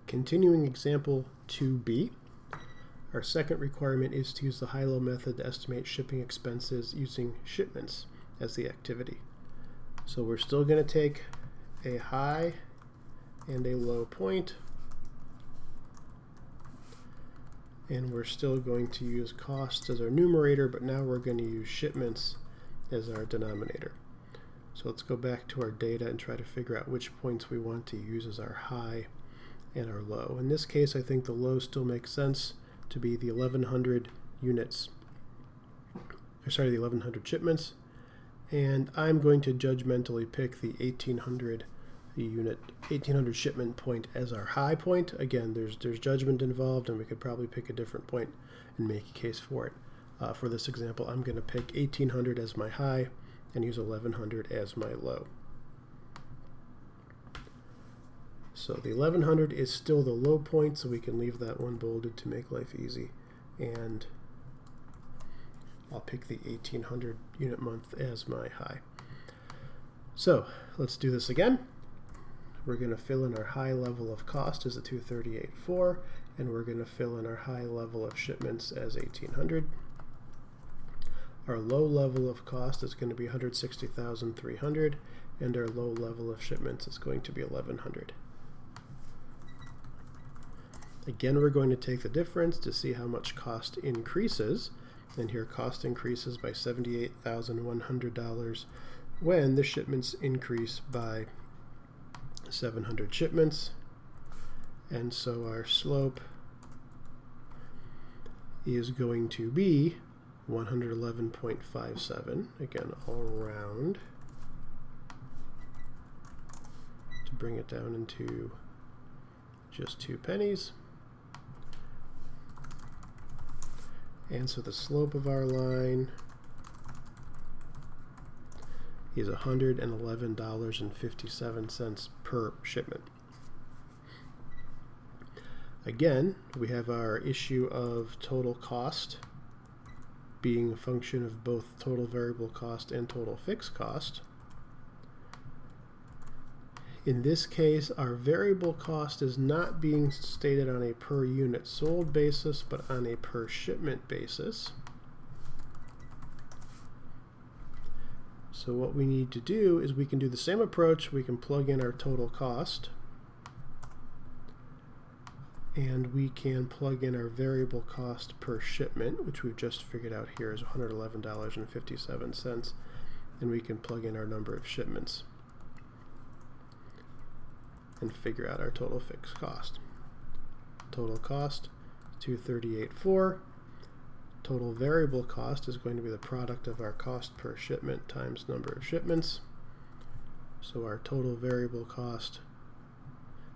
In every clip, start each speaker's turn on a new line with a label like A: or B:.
A: Continuing example 2b. Our second requirement is to use the high-low method to estimate shipping expenses using shipments as the activity. So we're still going to take a high and a low point, and we're still going to use costs as our numerator, but now we're going to use shipments as our denominator. So let's go back to our data and try to figure out which points we want to use as our high and our low. In this case, I think the low still makes sense to be the 1100 units, or sorry, the 1100 shipments, and I'm going to judgmentally pick the 1800 shipment point as our high point. Again, there's judgment involved, and we could probably pick a different point and make a case for it. For this example, I'm going to pick 1800 as my high and use 1100 as my low. So the 1100 is still the low point, so we can leave that one bolded to make life easy. And I'll pick the 1800 unit month as my high. So let's do this again. We're going to fill in our high level of cost as a 238.4, and we're going to fill in our high level of shipments as 1800. Our low level of cost is going to be 160,300, and our low level of shipments is going to be 1100. Again, we're going to take the difference to see how much cost increases, and here cost increases by $78,100 when the shipments increase by 700 shipments, and so our slope is going to be 111.57. Again, all round to bring it down into just 2 pennies. And so the slope of our line is $111.57 per shipment. Again, we have our issue of total cost being a function of both total variable cost and total fixed cost. In this case, our variable cost is not being stated on a per unit sold basis, but on a per shipment basis. So what we need to do is we can do the same approach. We can plug in our total cost, and we can plug in our variable cost per shipment, which we've just figured out here is $111.57, and we can plug in our number of shipments and figure out our total fixed cost. Total cost, 238.4. Total variable cost is going to be the product of our cost per shipment times number of shipments. So our total variable cost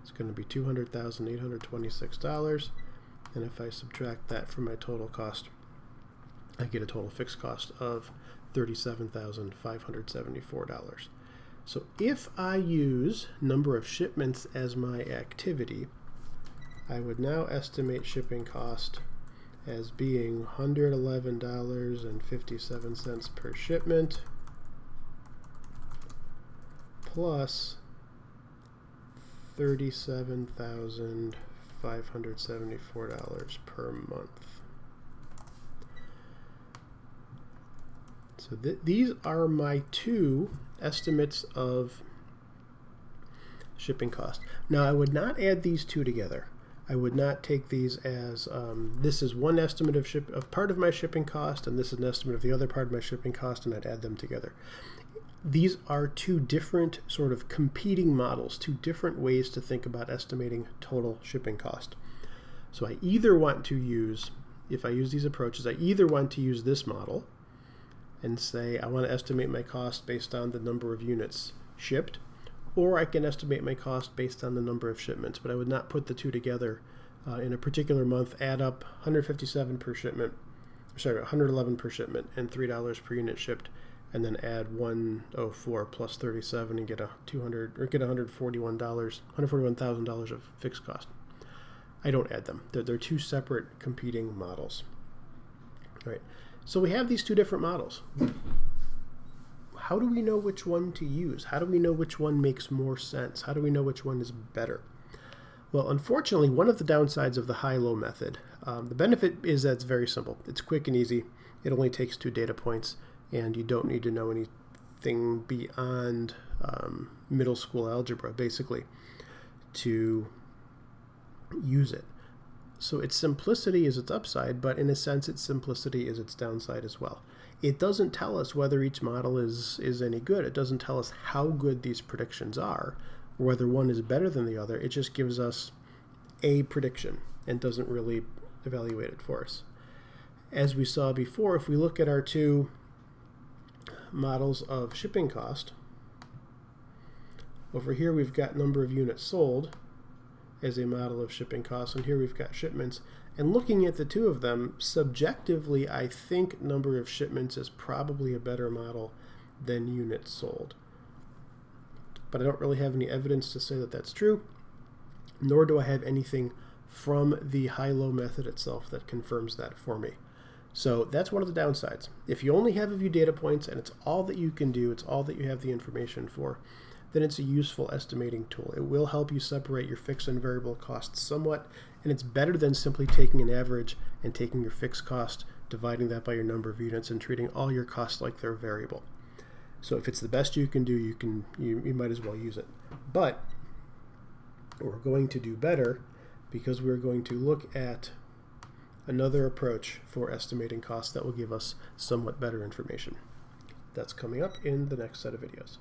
A: is going to be $200,826, and if I subtract that from my total cost, I get a total fixed cost of $37,574. So if I use number of shipments as my activity, I would now estimate shipping cost as being $111.57 per shipment plus $37,574 per month. So these are my two estimates of shipping cost. Now I would not add these two together. I would not take these as this is one estimate of part of my shipping cost, and this is an estimate of the other part of my shipping cost, and I'd add them together. These are two different sort of competing models, two different ways to think about estimating total shipping cost. So I either want to use, if I use these approaches, I either want to use this model and say I want to estimate my cost based on the number of units shipped, or I can estimate my cost based on the number of shipments, but I would not put the two together in a particular month, add up 157 per shipment, sorry, 111 per shipment and $3 per unit shipped, and then add 104 plus 37 and get $141,000 of fixed cost. I don't add them. They're two separate competing models. All right. So we have these two different models. How do we know which one to use? How do we know which one makes more sense? How do we know which one is better? Well, unfortunately, one of the downsides of the high-low method, the benefit is that it's very simple. It's quick and easy. It only takes 2 data points, and you don't need to know anything beyond middle school algebra, basically, to use it. So its simplicity is its upside, but in a sense, its simplicity is its downside as well. It doesn't tell us whether each model is any good. It doesn't tell us how good these predictions are, or whether one is better than the other. It just gives us a prediction and doesn't really evaluate it for us. As we saw before, if we look at our 2 models of shipping cost, over here we've got number of units sold as a model of shipping costs, and here we've got shipments. And looking at the 2 of them, subjectively, I think number of shipments is probably a better model than units sold. But I don't really have any evidence to say that that's true, nor do I have anything from the high-low method itself that confirms that for me. So that's one of the downsides. If you only have a few data points and it's all that you can do, it's all that you have the information for, then it's a useful estimating tool. It will help you separate your fixed and variable costs somewhat, and it's better than simply taking an average and taking your fixed cost, dividing that by your number of units, and treating all your costs like they're variable. So if it's the best you can do, you might as well use it. But we're going to do better because we're going to look at another approach for estimating costs that will give us somewhat better information. That's coming up in the next set of videos.